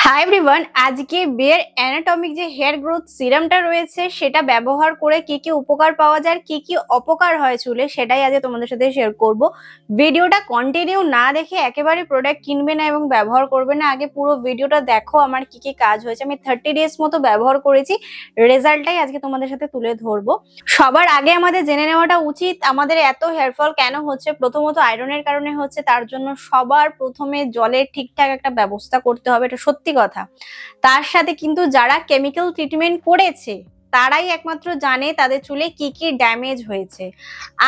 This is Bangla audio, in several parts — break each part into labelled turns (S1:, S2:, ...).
S1: হাই এভরিওয়ান, আজকে বেয়ার অ্যানাটমিক যে হেয়ার গ্রোথ সিরামটা রয়েছে সেটা ব্যবহার করে কি কি উপকার পাওয়া যায়, কি কি অপকার হয় চুলে, সেটাই আজকে তোমাদের সাথে শেয়ার করব। ভিডিওটা কন্টিনিউ না দেখে একেবারে প্রোডাক্ট কিনবে না এবং ব্যবহার করবে না, আগে পুরো ভিডিওটা দেখো আমার কি কি কাজ হয়েছে। আমি 30 ডেজ মতো ব্যবহার করেছি, রেজাল্টটাই আজকে তোমাদের সাথে তুলে ধরবো। সবার আগে আমাদের জেনে নেওয়াটা উচিত আমাদের এত হেয়ার ফল কেন হচ্ছে। প্রথমত আয়রনের কারণে হচ্ছে, তার জন্য সবার প্রথমে জলের ঠিকঠাক একটা ব্যবস্থা করতে হবে, এটা সত্যি কথা। তার সাথে কিন্তু যারা কেমিক্যাল ট্রিটমেন্ট করেছে তারাই একমাত্র জানে তাদের চুলে কি কি ড্যামেজ হয়েছে।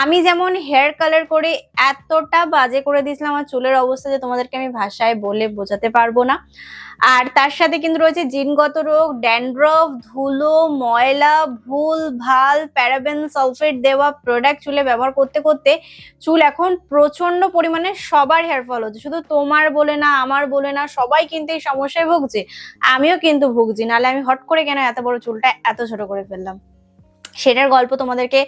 S1: আমি যেমন হেয়ার কালার করে এতটা বাজে করে দিয়েছিলাম আমার চুলের অবস্থা যে তোমাদেরকে আমি ভাষায় বলে বোঝাতে পারবো না। আর তার সাথে কিন্তু রয়েছে জিনগত রোগ, ড্যান্ড্রফ, ধুলো, ময়লা, ভুল ভাল, প্যারাবেন, সালফেট দেওয়া প্রোডাক্ট চুলে ব্যবহার করতে করতে চুল এখন প্রচন্ড পরিমাণে সবার হেয়ার ফল হচ্ছে। শুধু তোমার বলে না, আমার বলে না, সবাই কিন্তু এই সমস্যায় ভুগছে। আমিও কিন্তু ভুগছি, নাহলে আমি হট করে কেন এত বড় চুলটা এত ছোট করে ফেললাম, সেটার গল্প তোমাদেরকে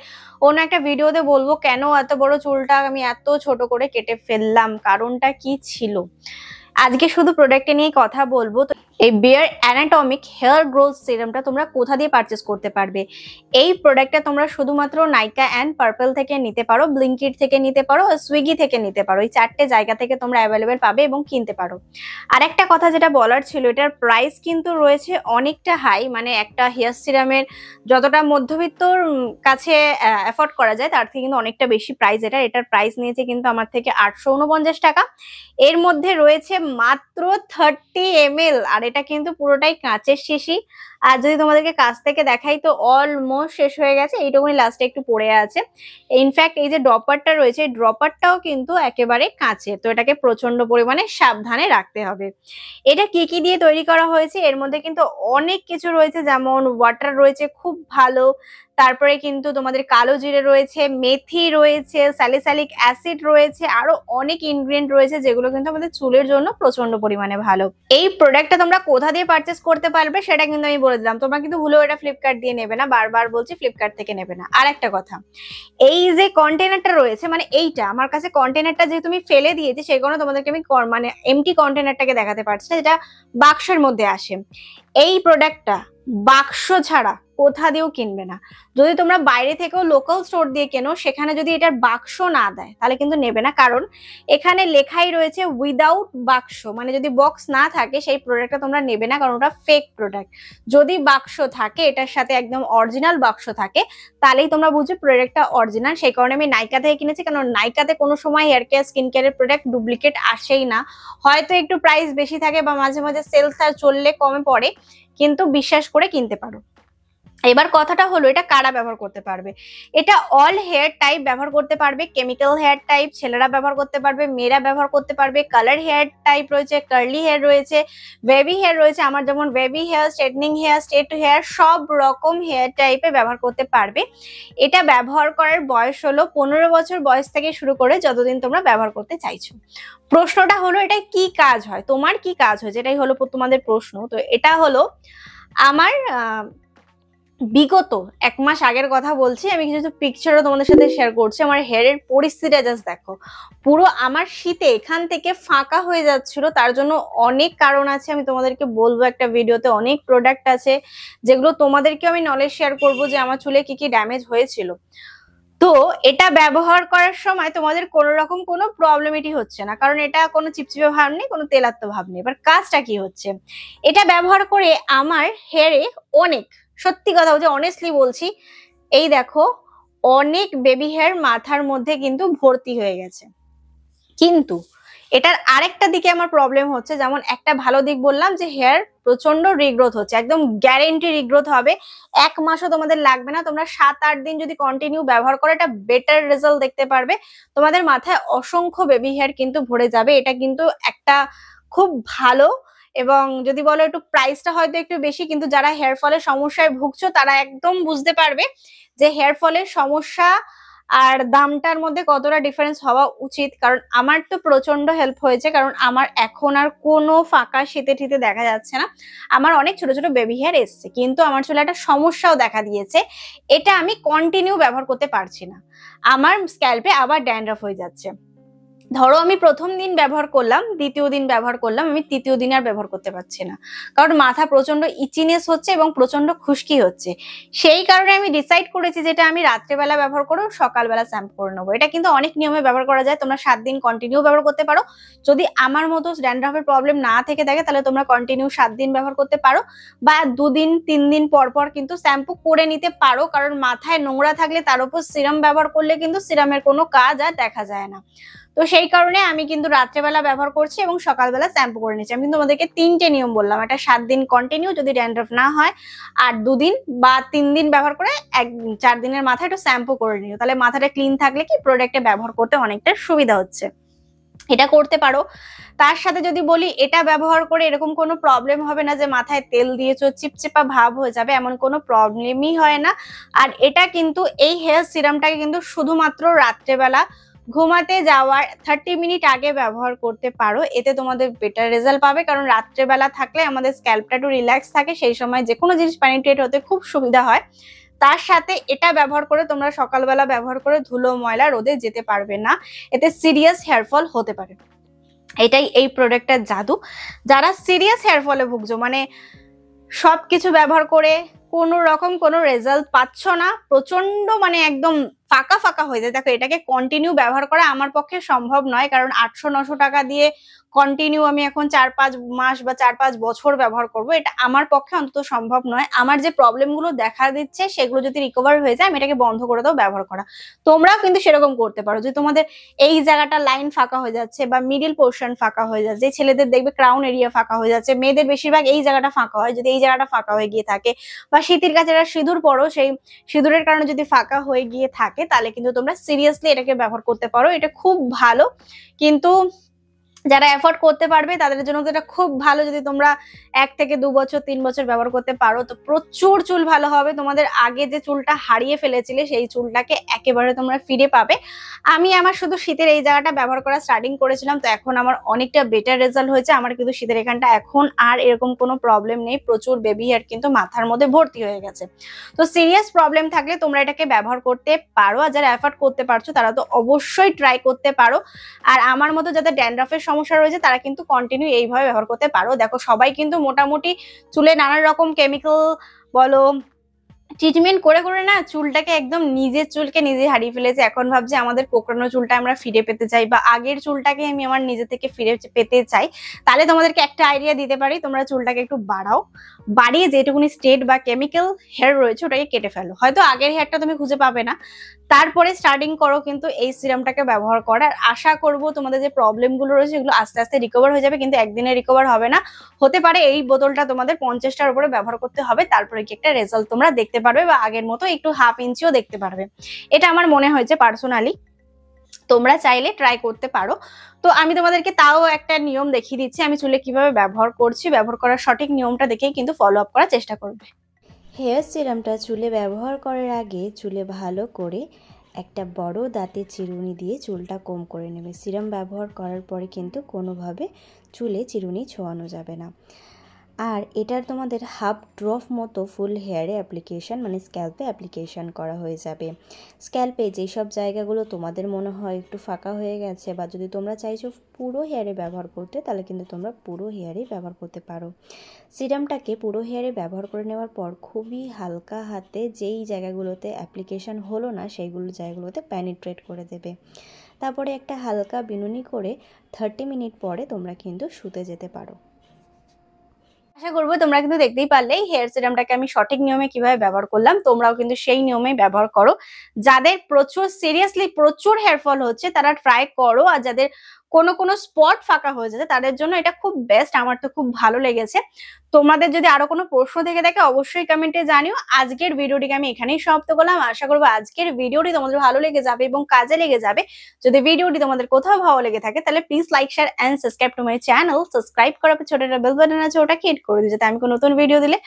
S1: অন্য একটা ভিডিওতে বলবো। কেন এত বড় চুলটা আমি এত ছোট করে কেটে ফেললাম, কারণটা কি ছিল। আজকে শুধু প্রোডাক্টে নিয়ে কথা বলবো। তো এই বেয়ার অ্যানাটমিক হেয়ার গ্রোথ সিরামটা তোমরা কোথা দিয়ে পারচেস করতে পারবে? এই প্রোডাক্টটা তোমরা শুধুমাত্র নাইকা অ্যান্ড পার্পল থেকে নিতে পারো, ব্লিঙ্কিট থেকে নিতে পারো, সুইগি থেকে নিতে পারো। এই চারটে জায়গা থেকে তোমরা অ্যাভেলেবেল পাবে এবং কিনতে পারো। আর একটা কথা যেটা বলার ছিল, এটার প্রাইস কিন্তু রয়েছে অনেকটা হাই, মানে একটা হেয়ার সিরামের যতটা মধ্যবিত্তর কাছে অ্যাফোর্ড করা যায় তার থেকে কিন্তু অনেকটা বেশি প্রাইস। এটার প্রাইস নিয়েছে কিন্তু আমার থেকে 849 টাকা। এর মধ্যে রয়েছে মাত্র 30 ml, আর এটা কিন্তু পুরোটাই কাঁচের শিশি। আর যদি তোমাদেরকে কাছ থেকে দেখাই তো অলমোস্ট শেষ হয়ে গেছে, এইটুকুনি লাস্টে একটু পড়ে আছে। ইনফ্যাক্ট এই যে ড্রপারটা রয়েছে, এই ড্রপারটাও কিন্তু একেবারে কাঁচের, তো এটাকে প্রচন্ড পরিমাণে সাবধানে রাখতে হবে। এটা কি কি দিয়ে তৈরি করা হয়েছে, এর মধ্যে কিন্তু অনেক কিছু রয়েছে, যেমন ওয়াটার রয়েছে খুব ভালো, তারপরে কিন্তু তোমাদের কালো জিরে রয়েছে, মেথি রয়েছে, স্যালিসাইলিক অ্যাসিড রয়েছে, আরো অনেক ইনগ্রেডিয়েন্ট রয়েছে যেগুলো কিন্তু আমাদের চুলের জন্য প্রচন্ড পরিমাণে ভালো। এই প্রোডাক্টটা তোমরা কোথা দিয়ে পারচেস করতে পারবে সেটা কিন্তু আমি বলে দিলাম। তোমরা কিন্তু ভুলেও এটা ফ্লিপকার্ট দিয়ে নেবে না, বারবার বলছি ফ্লিপকার্ট থেকে নেবে না। আর একটা কথা, এই যে কন্টেনারটা রয়েছে, মানে এইটা আমার কাছে কন্টেনারটা যেহেতু তুমি ফেলে দিয়েছি সেই কারণে তোমাদেরকে আমি মানে এমটি কন্টেনারটাকে দেখাতে পারছি না, যেটা বাক্সের মধ্যে আসে। এই প্রোডাক্টটা বাক্স ছাড়া কোথা দিয়েও কিনবে না। যদি তোমরা বাইরে থেকেও লোকাল স্টোর দিয়ে কেনো, সেখানে যদি এটার বাক্স না দেয় তাহলে কিন্তু নেবে না, কারণ এখানে লেখাই রয়েছে উইদাউট বাক্স, মানে যদি বক্স না থাকে সেই প্রোডাক্টটা তোমরা নেবে না, কারণ ওটা ফেক প্রোডাক্ট। যদি বাক্স থাকে, এটার সাথে একদম অরিজিনাল বাক্স থাকে, তাহলেই তোমরা বুঝবে প্রোডাক্টটা অরিজিনাল। সেই কারণে আমি নাইকা থেকে কিনেছি, কারণ নাইকাতে কোনো সময় হেয়ার কেয়ার স্কিন কেয়ারের প্রোডাক্ট ডুপ্লিকেট আসেই না। হয়তো একটু প্রাইস বেশি থাকে বা মাঝে মাঝে সেল চললে কমে পড়ে, কিন্তু বিশ্বাস করে কিনতে পারো। এবার কথাটা হলো, এটা কারা ব্যবহার করতে পারবে? এটা অল হেয়ার টাইপ ব্যবহার করতে পারবে। কেমিক্যাল হেয়ার টাইপ ছেলেরা ব্যবহার করতে পারবে, মেয়েরা ব্যবহার করতে পারবে। কালার হেয়ার টাইপ রয়েছে, কার্লি হেয়ার রয়েছে, ওয়েভি হেয়ার রয়েছে, আমার যেমন wavy hair, straightening hair, straight hair, সব রকম হেয়ার টাইপে ব্যবহার করতে পারবে। এটা ব্যবহার করার বয়স হলো 15 বছর বয়স থেকে শুরু করে যতদিন তোমরা ব্যবহার করতে চাইছো। প্রশ্নটা হলো, এটা কি কাজ হয়, তোমার কি কাজ হয়, যেটাই হলো তোমাদের প্রশ্ন। তো এটা হলো আমার বিগত 1 মাস আগের কথা বলছি, আমি কিছু পিকচারও তোমাদের সাথে শেয়ার করছি। আমার হেয়ারের পরিস্থিতিটা জাস্ট দেখো, পুরো আমার শীতে এখান থেকে ফাঁকা হয়ে যাচ্ছিল। তার জন্য অনেক কারণ আছে, আমি তোমাদেরকে বলবো একটা ভিডিওতে। অনেক প্রোডাক্ট আছে যেগুলো তোমাদেরকে আমি নলেজ শেয়ার করবো যে আমার চুলে কি কি ড্যামেজ হয়েছিল। তো এটা ব্যবহার করার সময় তোমাদের কোনো রকম কোনো প্রবলেমই হচ্ছে না, কারণ এটা কোনো চিপচিপে ভাব নেই, কোনো তেলাত্ম ভাব নেই। এবার কাজটা কি হচ্ছে, এটা ব্যবহার করে আমার হেয়ারে অনেক, সত্যি কথা বলছি, অনেস্টলি বলছি, এই দেখো অনেক বেবি হেয়ার মাথার মধ্যে কিন্তু ভর্তি হয়ে গেছে। কিন্তু এটার আরেকটা দিকে আমার প্রবলেম হচ্ছে, যেমন একটা ভালো দিক বললাম যে হেয়ার প্রচন্ড রিগ্রোথ হচ্ছে, একদম গ্যারেন্টি রিগ্রোথ হবে। 1 মাসও তোমাদের লাগবে না, তোমরা 7-8 দিন যদি কন্টিনিউ ব্যবহার করো, এটা বেটার রেজাল্ট দেখতে পারবে। তোমাদের মাথায় অসংখ্য বেবি হেয়ার কিন্তু ভরে যাবে। এটা কিন্তু একটা খুব ভালো, এবং যদি বলো একটু প্রাইসটা হয়তো একটু বেশি, কিন্তু যারা হেয়ার ফলের সমস্যায় ভুগছো তারা একদম বুঝতে পারবে যে হেয়ার ফলের সমস্যা আর দামটার মধ্যে কতটা ডিফারেন্স হওয়া উচিত। কারণ আমার তো প্রচন্ড হেল্প হয়েছে, কারণ আমার এখন আর কোনো ফাঁকা শীতে ঠিতে দেখা যাচ্ছে না। আমার অনেক ছোট ছোট বেবি হেয়ার এসছে, কিন্তু আমার চুলে একটা সমস্যাও দেখা দিয়েছে, এটা আমি কন্টিনিউ ব্যবহার করতে পারছি না। আমার স্ক্যাল্পে আবার ড্যান্ড্রফ হয়ে যাচ্ছে। ধরো আমি প্রথম দিন ব্যবহার করলাম, দ্বিতীয় দিন ব্যবহার করলাম, আমি তৃতীয় দিন আর ব্যবহার করতে পারছি না, কারণ মাথা প্রচন্ড ইচিনেস হচ্ছে এবং প্রচন্ড খুশকি হচ্ছে। সেই কারণে আমি ডিসাইড করেছি যেটা আমি রাত্রেবেলা ব্যবহার করবো, সকালবেলা শ্যাম্পু করে নেবো। এটা কিন্তু অনেক নিয়মে ব্যবহার করা যায়, তোমরা 7 দিন কন্টিনিউ ব্যবহার করতে পারো। যদি আমার মতো ড্যান্ড্রাফের প্রবলেম না থেকে থাকে তাহলে তোমরা কন্টিনিউ 7 দিন ব্যবহার করতে পারো, বা 2 দিন 3 দিন পর পর কিন্তু শ্যাম্পু করে নিতে পারো, কারণ মাথায় নোংরা থাকলে তার উপর সিরাম ব্যবহার করলে কিন্তু সিরামের কোনো কাজ আর দেখা যায় না। তো সেই কারণে আমি কিন্তু রাত্রেবেলা ব্যবহার করছি এবং সকালবেলা শ্যাম্পু করে নিচ্ছি। আমি কিন্তু তোমাদেরকে 3টে নিয়ম বললাম, এটা 7 দিন কন্টিনিউ যদি ড্যান্ড্রফ না হয়, আর 2 দিন বা 3 দিন ব্যবহার করে 4 দিনের মাথায় একটু শ্যাম্পু করে নিও, তাহলে মাথাটা ক্লিন থাকলে কি প্রোডাক্টে ব্যবহার করতে অনেকটা সুবিধা হচ্ছে। এটা করতে পারো। তার সাথে যদি বলি এটা ব্যবহার করে এরকম কোনো প্রবলেম হবে না যে মাথায় তেল দিয়েছো চিপচিপা ভাব হয়ে যাবে, এমন কোনো প্রবলেমই হয় না। আর এটা কিন্তু এই হেয়ার সিরামটাকে কিন্তু শুধুমাত্র রাত্রেবেলা ঘুমাতে যাওয়ার 30 মিনিট আগে ব্যবহার করতে পারো, এতে তোমাদের বেটার রেজাল্ট পাবে। কারণ রাত্রেবেলা থাকলে আমাদের স্ক্যাল্পটা একটু রিল্যাক্স থাকে, সেই সময় যে কোনো জিনিস পেনিট্রেট হতে খুব সুবিধা হয়। তার সাথে এটা ব্যবহার করে তোমরা সকালবেলা ব্যবহার করে ধুলো ময়লা রোদে যেতে পারবে না, এতে সিরিয়াস হেয়ার ফল হতে পারে। এটাই এই প্রোডাক্টের জাদু। যারা সিরিয়াস হেয়ার ফলে ভুগছো, মানে সবকিছু ব্যবহার করে কোনো রকম কোনো রেজাল্ট পাচ্ছ না, প্রচন্ড মানে একদম ফাঁকা ফাঁকা হয়ে যায়, দেখো এটাকে কন্টিনিউ ব্যবহার করা আমার পক্ষে সম্ভব নয়, কারণ 800-900 টাকা দিয়ে কন্টিনিউ আমি এখন 4-5 মাস বা 4-5 বছর ব্যবহার করব, এটা আমার পক্ষে অন্তত সম্ভব নয়। আমার যে প্রবলেমগুলো দেখা দিচ্ছে সেগুলো যদি রিকভার হয়ে যায় আমি এটাকে বন্ধ করে দাও ব্যবহার করা। তোমরাও কিন্তু সেরকম করতে পারো, যে তোমাদের এই জায়গাটা লাইন ফাঁকা হয়ে যাচ্ছে বা মিডিল পোর্শন ফাঁকা হয়ে যাচ্ছে, ছেলেদের দেখবে ক্রাউন এরিয়া ফাঁকা হয়ে যাচ্ছে, মেয়েদের বেশিরভাগ এই জায়গাটা ফাঁকা হয়, যদি এই জায়গাটা ফাঁকা হয়ে গিয়ে থাকে, বা শীতের কাছে সিঁদুর পরো, সেই সিঁদুরের কারণে যদি ফাঁকা হয়ে গিয়ে থাকে, তাহলে কিন্তু তোমরা সিরিয়াসলি এটাকে ব্যবহার করতে পারো। এটা খুব ভালো, কিন্তু যারা এফোর্ড করতে পারবে তাদের জন্য তো এটা খুব ভালো। যদি তোমরা 1 থেকে 2 বছর 3 বছর ব্যবহার করতে পারো তো প্রচুর চুল ভালো হবে, তোমাদের আগে যে চুলটা হারিয়ে ফেলেছিলে সেই চুলটাকে একেবারে তোমরা ফিরে পাবে। আমি আমার শুধু শীতের এই জায়গাটা ব্যবহার করা স্টার্টিং করেছিলাম, তো এখন আমার অনেকটা বেটার রেজাল্ট হয়েছে। আমার কিন্তু শীতের এখানটা এখন আর এরকম কোনো প্রবলেম নেই, প্রচুর বেবি হেয়ার কিন্তু মাথার মধ্যে ভর্তি হয়ে গেছে। তো সিরিয়াস প্রবলেম থাকলে তোমরা এটাকে ব্যবহার করতে পারো, আর যারা এফোর্ড করতে পারছো তারা তো অবশ্যই ট্রাই করতে পারো। আর আমার মতো যাদের ড্যান্ড্রফের সমস্যা রয়েছে তারা কিন্তু কন্টিনিউ এইভাবে ব্যবহার করতে পারো। দেখো সবাই কিন্তু মোটামুটি চুলে নানা রকম কেমিক্যাল বলো ট্রিটমেন্ট করে করে না চুলটাকে একদম নিজের চুলকে নিজে হারিয়ে ফেলেছে। এখন ভাবছে আমাদের কোঁকড়ানো চুলটা আমরা ফিরে পেতে চাই, বা আগের চুলটাকে আমি আমার নিজে থেকে ফিরে পেতে চাই। তাহলে তোমাদেরকে একটা আইডিয়া দিতে পারি, তোমরা চুলটাকে একটু বাড়াও, বাড়িয়ে যেটুকুনি স্ট্রেট বা কেমিক্যাল হেয়ার রয়েছে ওটাকে কেটে ফেলো। হয়তো আগের হেয়ারটা তুমি খুঁজে পাবে না, তারপরে স্টার্টিং করো কিন্তু এই সিরামটাকে ব্যবহার করার। আশা করবো তোমাদের যে প্রবলেম গুলো রয়েছে এগুলো আস্তে আস্তে রিকভার হয়ে যাবে, কিন্তু একদিনে রিকভার হবে না। হতে পারে এই বোতলটা তোমাদের 50টার উপরে ব্যবহার করতে হবে, তারপরে কি একটা রেজাল্ট তোমরা দেখতে পারবে, বা আগের মতো একটু 1/2 ইঞ্চিও দেখতে পারবে। এটা আমার মনে হয়েছে পার্সোনালি, তোমরা চাইলে ট্রাই করতে পারো। তো আমি তোমাদেরকে তাও একটা নিয়ম দেখিয়ে দিচ্ছি, আমি চুলে কিভাবে ব্যবহার করছি, ব্যবহার করার সঠিক নিয়মটা দেখেই কিন্তু ফলো আপ করার চেষ্টা করবে।
S2: হেয়ার সিরামটা চুলে ব্যবহার করার আগে চুলে ভালো করে একটা বড় দাঁতের চিরুনি দিয়ে চুলটা কম করে নেবে। সিরাম ব্যবহার করার পরে কিন্তু কোনোভাবে চুলে চিরুনি ছোঁয়ানো যাবে না। আর এটার তোমাদের হাফ ড্রপ মতো ফুল হেয়ারে অ্যাপ্লিকেশান মানে স্ক্যাল্পে অ্যাপ্লিকেশান করা হয়ে যাবে। স্ক্যাল্পে যেসব জায়গাগুলো তোমাদের মনে হয় একটু ফাঁকা হয়ে গেছে, বা যদি তোমরা চাইছো পুরো হেয়ারে ব্যবহার করতে, তাহলে কিন্তু তোমরা পুরো হেয়ারে ব্যবহার করতে পারো। সিরামটাকে পুরো হেয়ারে ব্যবহার করে নেওয়ার পর খুবই হালকা হাতে যেই জায়গাগুলোতে অ্যাপ্লিকেশান হলো না সেইগুলো জায়গাগুলোতে পেনিট্রেট করে দেবে। তারপরে একটা হালকা বিনুনি করে 30 মিনিট পরে তোমরা কিন্তু শুতে যেতে পারো।
S1: আশা করবো তোমরা কিন্তু দেখতেই পারলে হেয়ার সিরামটাকে আমি সঠিক নিয়মে কিভাবে ব্যবহার করলাম, তোমরাও কিন্তু সেই নিয়মে ব্যবহার করো। যাদের প্রচুর সিরিয়াসলি প্রচুর হেয়ার ফল হচ্ছে তারা ট্রাই করো, আর যাদের কোনো কোনো স্পট ফাঁকা হয়ে যাচ্ছে তাদের জন্য এটা খুব বেস্ট। আমার তো খুব ভালো লেগেছে। তোমাদের যদি আরো কোনো প্রশ্ন থেকে থাকে অবশ্যই কমেন্টে জানিও। আজকের ভিডিওটিকে আমি এখানেই সমাপ্ত করলাম। আশা করবো আজকের ভিডিওটি তোমাদের ভালো লেগে যাবে এবং কাজে লেগে যাবে। যদি ভিডিওটি তোমাদের কোথাও ভালো লেগে থাকে তাহলে please like share and subscribe to my channel. Subscribe করার পর ছোট একটা বেল বাটন আছে ওটাকে হিট করে দিও, যাতে আমি কোনো নতুন ভিডিও দিলে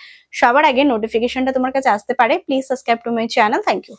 S1: সবার আগে নোটিফিকেশনটা তোমার কাছে আসতে পারে। Please subscribe to my channel. Thank you.